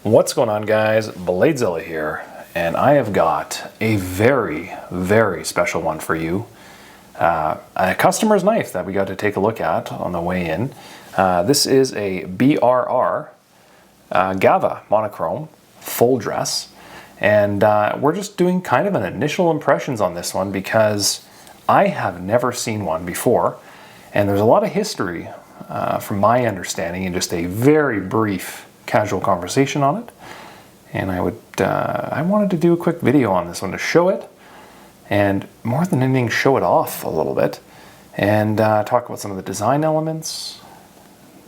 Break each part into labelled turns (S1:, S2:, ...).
S1: What's going on, guys? BladeZilla here, and I have got a very, very special one for you. A customer's knife that we got to take a look at on the way in. This is a BRR Gava Monochrome full dress, and we're just doing kind of an initial impressions on this one because I have never seen one before, and there's a lot of history from my understanding in just a very brief casual conversation on it. And I wanted to do a quick video on this one to show it, and more than anything show it off a little bit and talk about some of the design elements,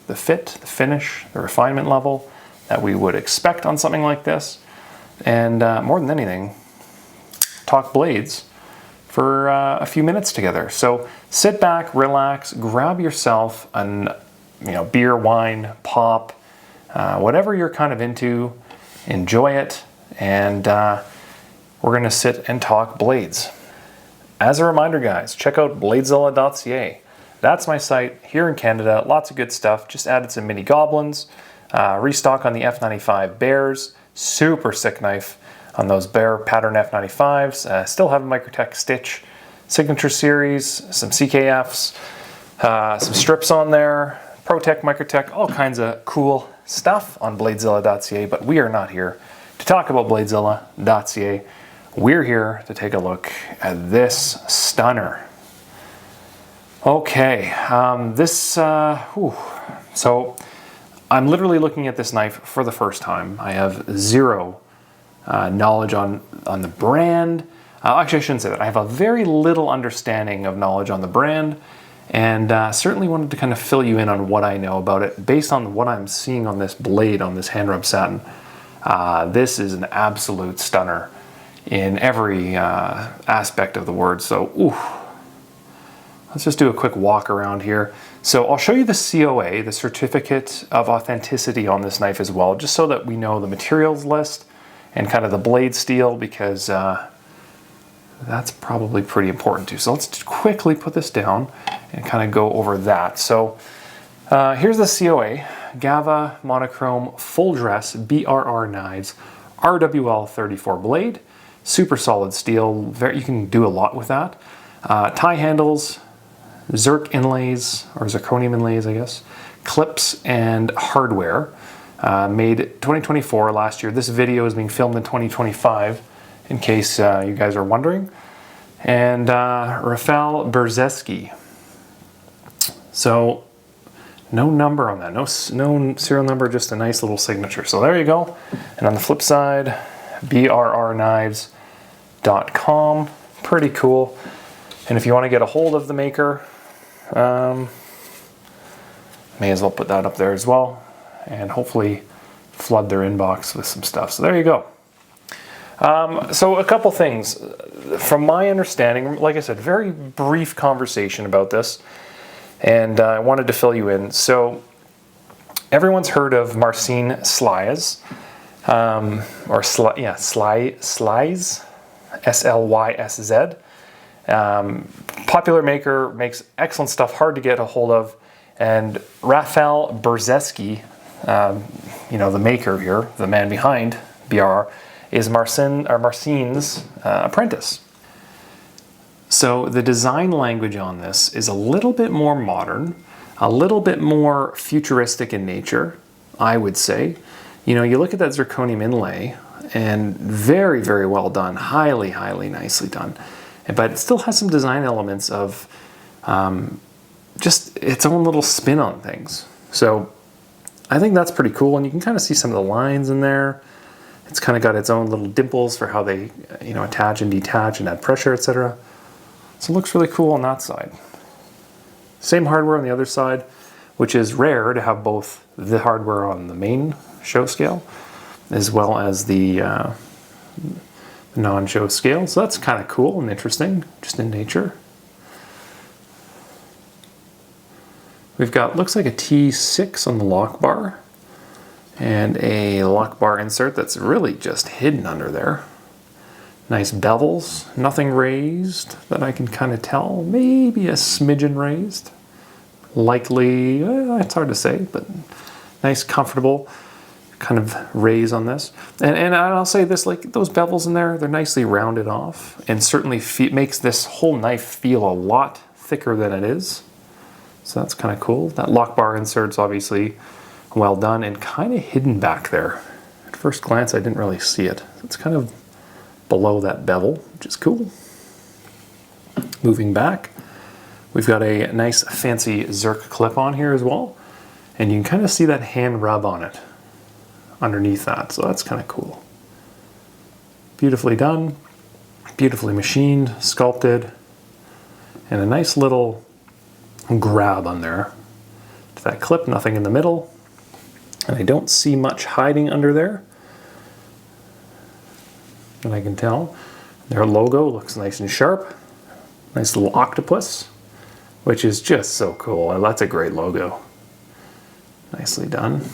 S1: the fit, the finish, the refinement level that we would expect on something like this, and more than anything talk blades for a few minutes together. So sit back, relax, grab yourself an beer, wine, pop, whatever you're kind of into, enjoy it, and we're going to sit and talk blades. As a reminder, guys, check out BladeZilla.ca. That's my site here in Canada. Lots of good stuff. Just added some mini goblins, restock on the F95 bears. Super sick knife on those bear pattern F95s. Still have a Microtech Stitch Signature Series, some CKFs, some strips on there, ProTech, Microtech, all kinds of cool stuff on BladeZilla.ca, but we are not here to talk about BladeZilla.ca. We're here to take a look at this stunner. Okay, so I'm literally looking at this knife for the first time. I have zero knowledge on the brand. Actually, I shouldn't say that. I have a very little understanding of knowledge on the brand, and certainly wanted to kind of fill you in on what I know about it based on what I'm seeing on this blade, on this hand rub satin. This is an absolute stunner in every aspect of the word. So, let's just do a quick walk around here. So I'll show you the COA, the Certificate of Authenticity on this knife as well, just so that we know the materials list and kind of the blade steel, because that's probably pretty important too. So let's quickly put this down and kind of go over that. So here's the COA, Gava Monochrome Full Dress BRR Knives, RWL 34 blade, super solid steel. You can do a lot with that. Tie handles, Zirc inlays, or zirconium inlays, I guess, clips, and hardware. Made 2024 last year. This video is being filmed in 2025, in case you guys are wondering. And Rafał Brzeski. So no number on that, no serial number, just a nice little signature. So there you go. And on the flip side, brrknives.com. Pretty cool. And if you want to get a hold of the maker, may as well put that up there as well, and hopefully flood their inbox with some stuff. So there you go. So a couple things. From my understanding, like I said, very brief conversation about this, and I wanted to fill you in. So everyone's heard of Marcin Slys, Slys, S-L-Y-S-Z. Popular maker, makes excellent stuff, hard to get a hold of. And Rafał Brzeski, the maker here, the man behind BRR, is Marcin's apprentice. So the design language on this is a little bit more modern, a little bit more futuristic in nature, I would say. You look at that zirconium inlay, and very, very well done, highly, highly nicely done. But it still has some design elements of just its own little spin on things. So I think that's pretty cool, and you can kind of see some of the lines in there. It's kind of got its own little dimples for how they attach and detach and add pressure, etc. So it looks really cool on that side. Same hardware on the other side, which is rare to have both the hardware on the main show scale as well as the non-show scale. So that's kind of cool and interesting, just in nature. We've got, looks like a T6 on the lock bar, and a lock bar insert that's really just hidden under there. Nice bevels, nothing raised that I can kind of tell. Maybe a smidgen raised. Likely, it's hard to say, but nice, comfortable. kind of raise on this. And I'll say this, like those bevels in there, they're nicely rounded off, and certainly makes this whole knife feel a lot thicker than it is. So that's kind of cool. That lock bar insert's obviously well done and kind of hidden back there. At first glance, I didn't really see it. It's kind of below that bevel, which is cool. Moving back, we've got a nice fancy Zerk clip on here as well. And you can kind of see that hand rub on it underneath that. So that's kind of cool. Beautifully done, beautifully machined, sculpted, and a nice little grab on there to that clip, nothing in the middle. And I don't see much hiding under there. And I can tell their logo looks nice and sharp. Nice little octopus, which is just so cool. That's a great logo. Nicely done.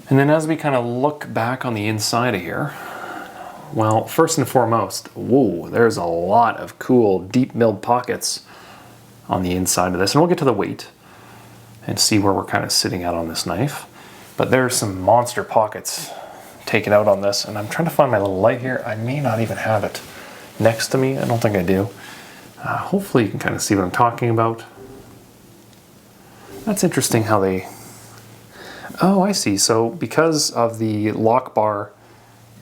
S1: And then as we kind of look back on the inside of here, well, first and foremost, whoa, there's a lot of cool deep milled pockets on the inside of this. And we'll get to the weight and see where we're kind of sitting at on this knife. But there's some monster pockets taken out on this, and I'm trying to find my little light here. I may not even have it next to me. I don't think I do. Hopefully you can kind of see what I'm talking about. That's interesting how they... Oh, I see. So because of the lock bar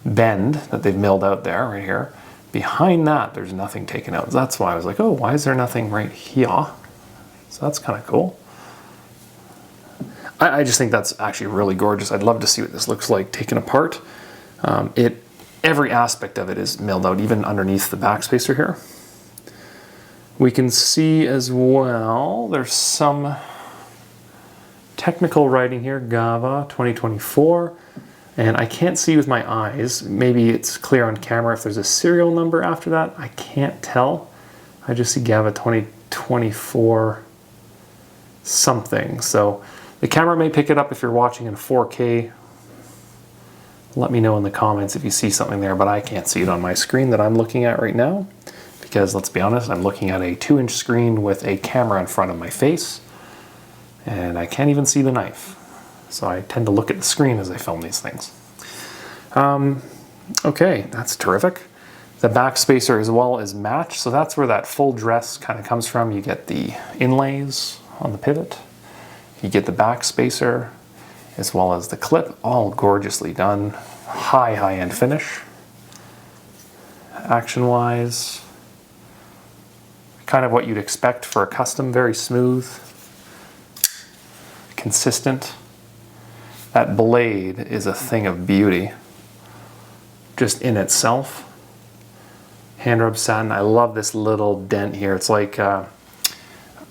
S1: bend that they've milled out there, right here, behind that there's nothing taken out. That's why I was like, oh, why is there nothing right here? So that's kind of cool. I just think that's actually really gorgeous. I'd love to see what this looks like taken apart. Every aspect of it is milled out, even underneath the backspacer here. We can see as well, there's some technical writing here, Gava 2024, and I can't see with my eyes. Maybe it's clear on camera if there's a serial number after that. I can't tell. I just see Gava 2024 something. So the camera may pick it up if you're watching in 4K. Let me know in the comments if you see something there, but I can't see it on my screen that I'm looking at right now, because let's be honest, I'm looking at a 2-inch screen with a camera in front of my face, and I can't even see the knife. So I tend to look at the screen as I film these things. Okay, that's terrific. The backspacer as well is matched, so that's where that full dress kind of comes from. You get the inlays on the pivot, you get the backspacer, as well as the clip, all gorgeously done. High-end finish. Action-wise, kind of what you'd expect for a custom, very smooth, consistent. That blade is a thing of beauty, just in itself. Hand rub satin, I love this little dent here. It's like,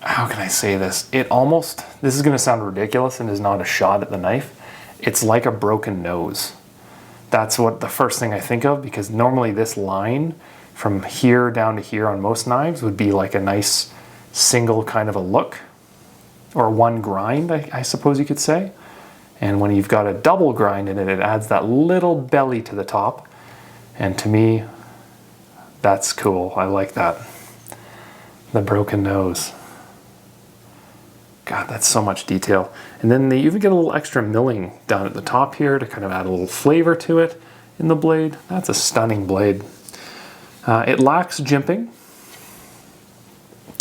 S1: how can I say this? This is gonna sound ridiculous and is not a shot at the knife. It's like a broken nose. That's what the first thing I think of, because normally this line from here down to here on most knives would be like a nice single kind of a look, or one grind, I suppose you could say. And when you've got a double grind in it, it adds that little belly to the top. And to me, that's cool. I like that. The broken nose. God, that's so much detail. And then they even get a little extra milling down at the top here to kind of add a little flavor to it in the blade. That's a stunning blade. It lacks jimping,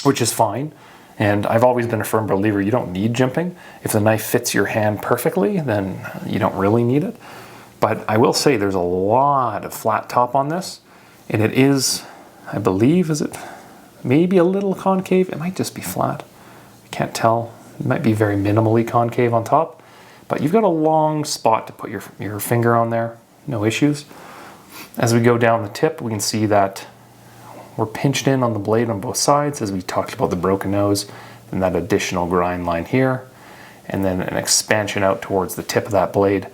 S1: which is fine. And I've always been a firm believer you don't need jimping. If the knife fits your hand perfectly, then you don't really need it. But I will say there's a lot of flat top on this. And it is, I believe, is it maybe a little concave? It might just be flat. I can't tell. It might be very minimally concave on top, but you've got a long spot to put your finger on there, no issues. As we go down the tip, we can see that we're pinched in on the blade on both sides, as we talked about the broken nose, and that additional grind line here, and then an expansion out towards the tip of that blade,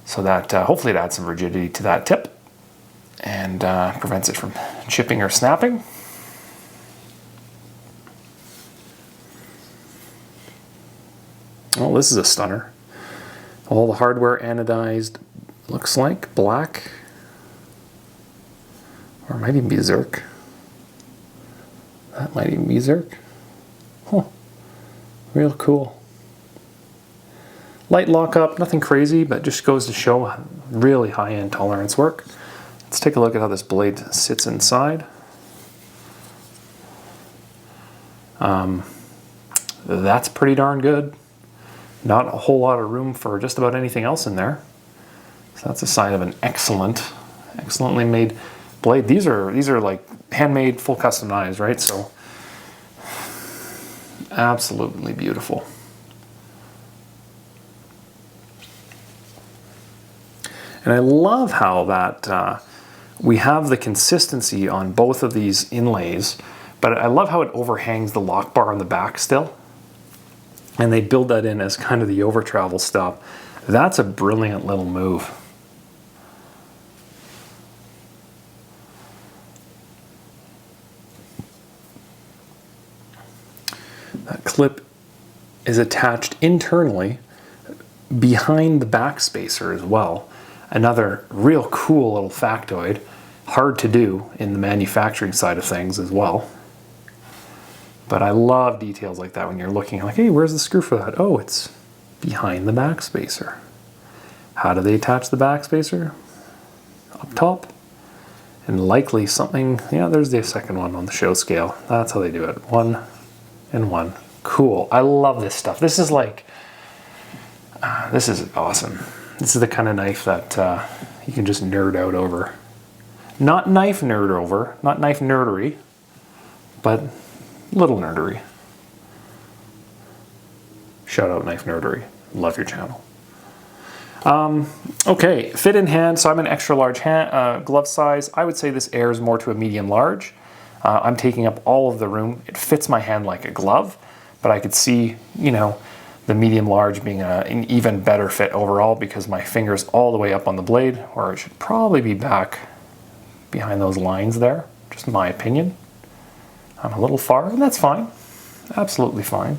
S1: so that hopefully it adds some rigidity to that tip and prevents it from chipping or snapping. Oh, this is a stunner. All the hardware anodized, looks like black, or it might even be Zerk. That might even be Zerk. Huh. Real cool. Light lockup, nothing crazy, but just goes to show really high-end tolerance work. Let's take a look at how this blade sits inside. That's pretty darn good. Not a whole lot of room for just about anything else in there. So that's a sign of an excellently made blade. These are like handmade, full custom knives, right? So absolutely beautiful. And I love how that we have the consistency on both of these inlays, but I love how it overhangs the lock bar on the back still. And they build that in as kind of the over travel stop. That's a brilliant little move. That clip is attached internally behind the back spacer as well. Another real cool little factoid, hard to do in the manufacturing side of things as well. But I love details like that when you're looking like, hey, where's the screw for that? Oh, it's behind the back spacer. How do they attach the back spacer? Up top. And likely something, yeah, there's the second one on the show scale. That's how they do it. 1 and 1. Cool. I love this stuff. This is like, this is awesome. This is the kind of knife that you can just nerd out over. Not knife nerd over, not knife nerdery, but little nerdery. Shout out Knife Nerdery. Love your channel. Okay, fit in hand. So I'm an extra large hand, glove size. I would say this airs more to a medium large. I'm taking up all of the room. It fits my hand like a glove, but I could see, you know, the medium large being an even better fit overall because my finger's all the way up on the blade, or it should probably be back behind those lines there. Just my opinion. I'm a little far, and that's fine. Absolutely fine.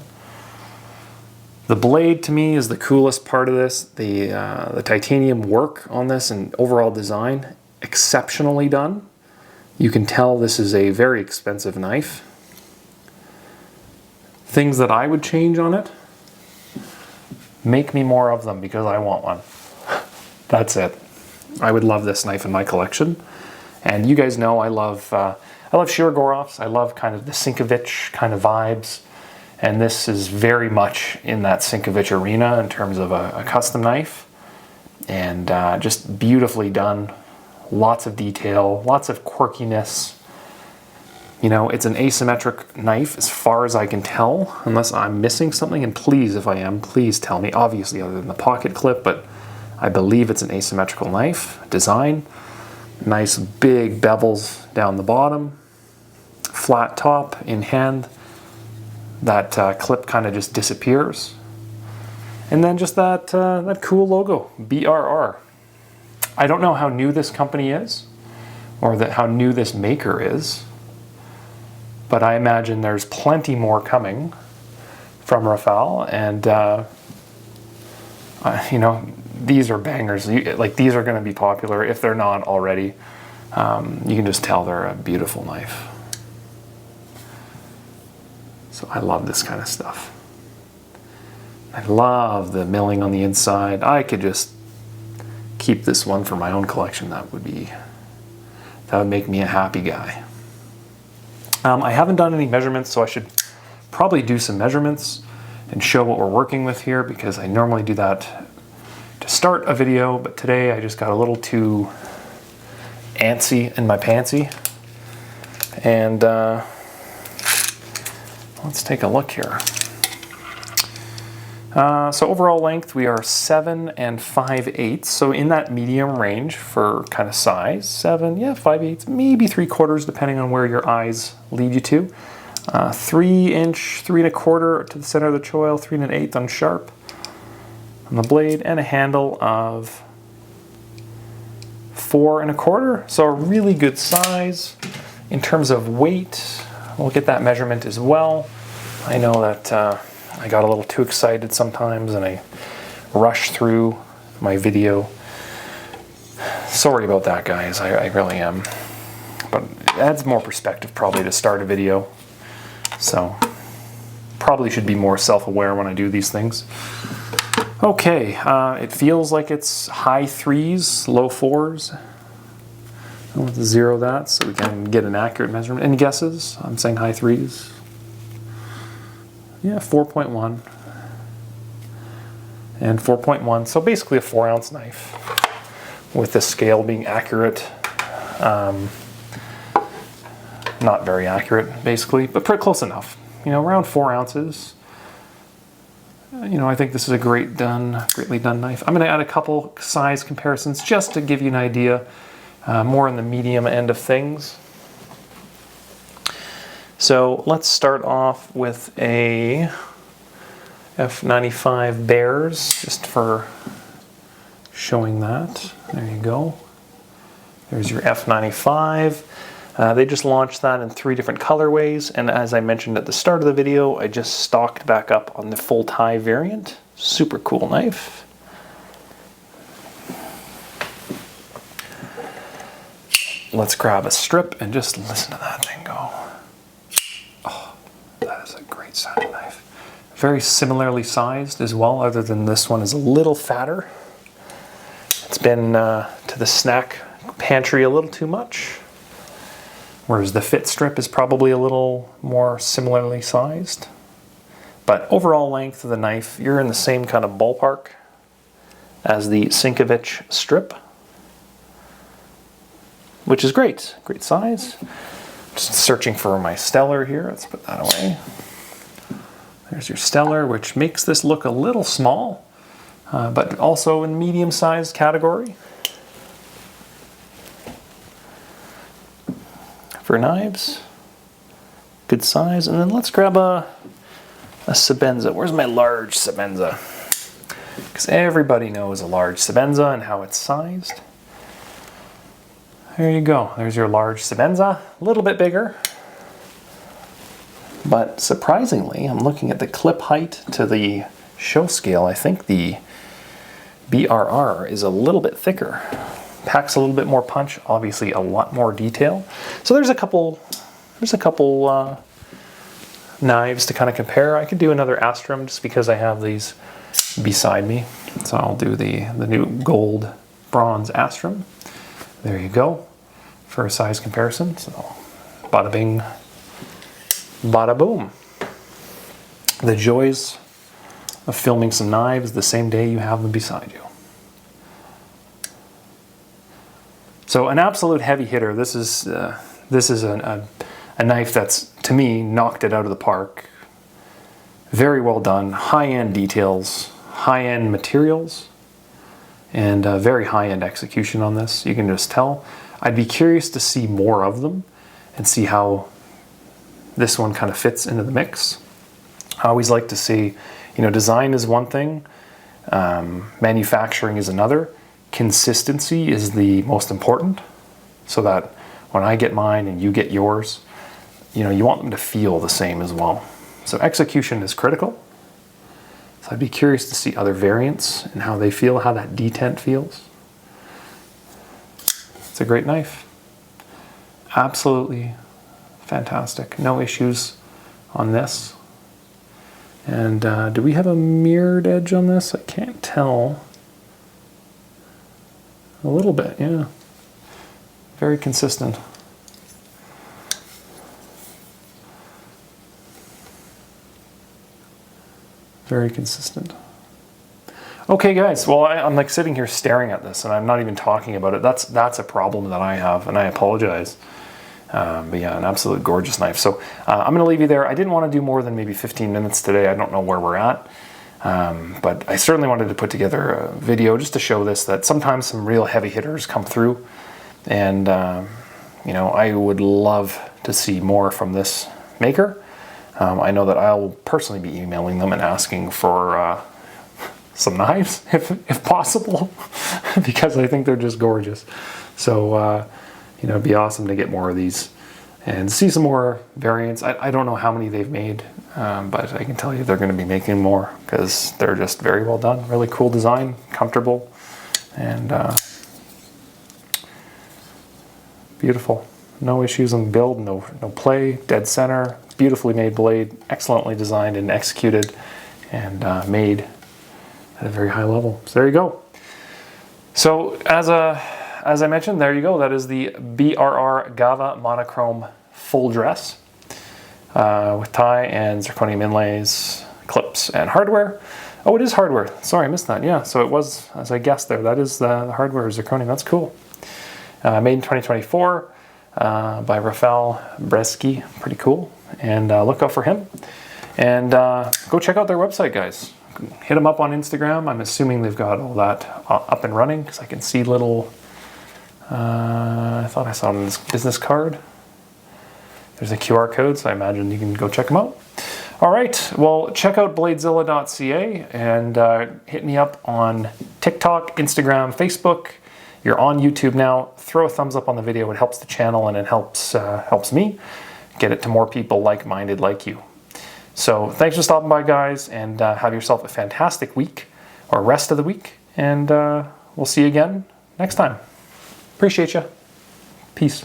S1: The blade to me is the coolest part of this. The titanium work on this and overall design, exceptionally done. You can tell this is a very expensive knife. Things that I would change on it, make me more of them because I want one. That's it. I would love this knife in my collection. And you guys know I love Shirogorofs. I love kind of the Sienkiewicz kind of vibes. And this is very much in that Sienkiewicz arena in terms of a custom knife. And just beautifully done. Lots of detail, lots of quirkiness. You know, it's an asymmetric knife as far as I can tell, unless I'm missing something. And please, if I am, please tell me. Obviously, other than the pocket clip, but I believe it's an asymmetrical knife design. Nice big bevels down the bottom. Flat top in hand. That clip kind of just disappears. And then just that cool logo, BRR. I don't know how new this company is, or how new this maker is. But I imagine there's plenty more coming from Rafale, and you know, these are bangers. Like, these are going to be popular if they're not already. You can just tell they're a beautiful knife. So I love this kind of stuff. I love the milling on the inside. I could just keep this one for my own collection. That would make me a happy guy. I haven't done any measurements, so I should probably do some measurements and show what we're working with here, because I normally do that to start a video, but today I just got a little too antsy in my pantsy. And let's take a look here. So overall length, we are 7 and 5/8, so in that medium range for kind of size. 7, yeah, 5/8, maybe 3/4, depending on where your eyes lead you to. 3 inch, 3 1/4 to the center of the choil, 3 1/8 on sharp on the blade, and a handle of 4 1/4. So a really good size. In terms of weight, we'll get that measurement as well. I know that I got a little too excited sometimes and I rushed through my video. Sorry about that, guys. I really am. But it adds more perspective probably to start a video. So probably should be more self-aware when I do these things. Okay, it feels like it's high 3s, low 4s. I'll have to zero that so we can get an accurate measurement. Any guesses? I'm saying high 3s. Yeah, 4.1 and 4.1. So basically a 4-ounce knife with the scale being accurate. Not very accurate, basically, but pretty close enough. You know, around 4 ounces. You know, I think this is a greatly done knife. I'm going to add a couple size comparisons just to give you an idea, more in the medium end of things. So let's start off with a F95 Bears, just for showing that. There you go. There's your F95. They just launched that in 3 different colorways, and as I mentioned at the start of the video, I just stocked back up on the full tie variant. Super cool knife. Let's grab a strip and just listen to that thing go. Oh, that is a great sounding knife. Very similarly sized as well, other than this one is a little fatter. It's been to the snack pantry a little too much, whereas the fit strip is probably a little more similarly sized. But overall length of the knife, you're in the same kind of ballpark as the Sinkovich strip, which is great. Great size. Just searching for my Stellar here. Let's put that away. There's your Stellar, which makes this look a little small, but also in medium-sized category for knives. Good size. And then let's grab a Sebenza. Where's my large Sebenza? Because everybody knows a large Sebenza and how it's sized. There you go. There's your large Sebenza. A little bit bigger. But surprisingly, I'm looking at the clip height to the show scale. I think the BRR is a little bit thicker. Packs a little bit more punch, obviously a lot more detail. So there's a couple knives to kind of compare. I could do another Astrum just because I have these beside me. So I'll do the new gold bronze Astrum. There you go for a size comparison. So bada bing, bada boom. The joys of filming some knives the same day you have them beside you. So an absolute heavy hitter. This is a knife that's, to me, knocked it out of the park. Very well done, high-end details, high-end materials, and very high-end execution on this. You can just tell. I'd be curious to see more of them and see how this one kind of fits into the mix. I always like to see, you know, design is one thing, manufacturing is another. Consistency is the most important, so that when I get mine and you get yours, you know, you want them to feel the same as well. So execution is critical. So I'd be curious to see other variants and how they feel, how that detent feels. It's a great knife. Absolutely fantastic. No issues on this. And do we have a mirrored edge on this? I can't tell. A little bit, yeah. Very consistent. Very consistent. Okay, guys. Well, I'm like sitting here staring at this, and I'm not even talking about it. That's a problem that I have, and I apologize. But yeah, an absolute gorgeous knife. So I'm going to leave you there. I didn't want to do more than maybe 15 minutes today. I don't know where we're at. But I certainly wanted to put together a video just to show this, that sometimes some real heavy hitters come through, and you know, I would love to see more from this maker. I know that I'll personally be emailing them and asking for some knives if possible, because I think they're just gorgeous. So you know, it'd be awesome to get more of these and see some more variants. I don't know how many they've made, but I can tell you they're going to be making more because they're just very well done. Really cool design, comfortable, and beautiful. No issues in build, no play, dead center, beautifully made blade, excellently designed and executed, and made at a very high level. So there you go. So as I mentioned, there you go. That is the BRR Gava Monochrome full dress with tie and zirconium inlays, clips, and hardware. Oh, it is hardware. Sorry, I missed that. Yeah, so it was, as I guessed there, that is the hardware zirconium. That's cool. Made in 2024 by Rafael Bresky. Pretty cool. And look out for him. And go check out their website, guys. Hit them up on Instagram. I'm assuming they've got all that up and running because I can see little, I thought I saw on this business card. There's a QR code, so I imagine you can go check them out. All right, well, check out BladeZilla.ca and hit me up on TikTok, Instagram, Facebook. You're on YouTube now. Throw a thumbs up on the video. It helps the channel and it helps me get it to more people like-minded like you. So thanks for stopping by, guys, and have yourself a fantastic week or rest of the week. And we'll see you again next time. Appreciate you. Peace.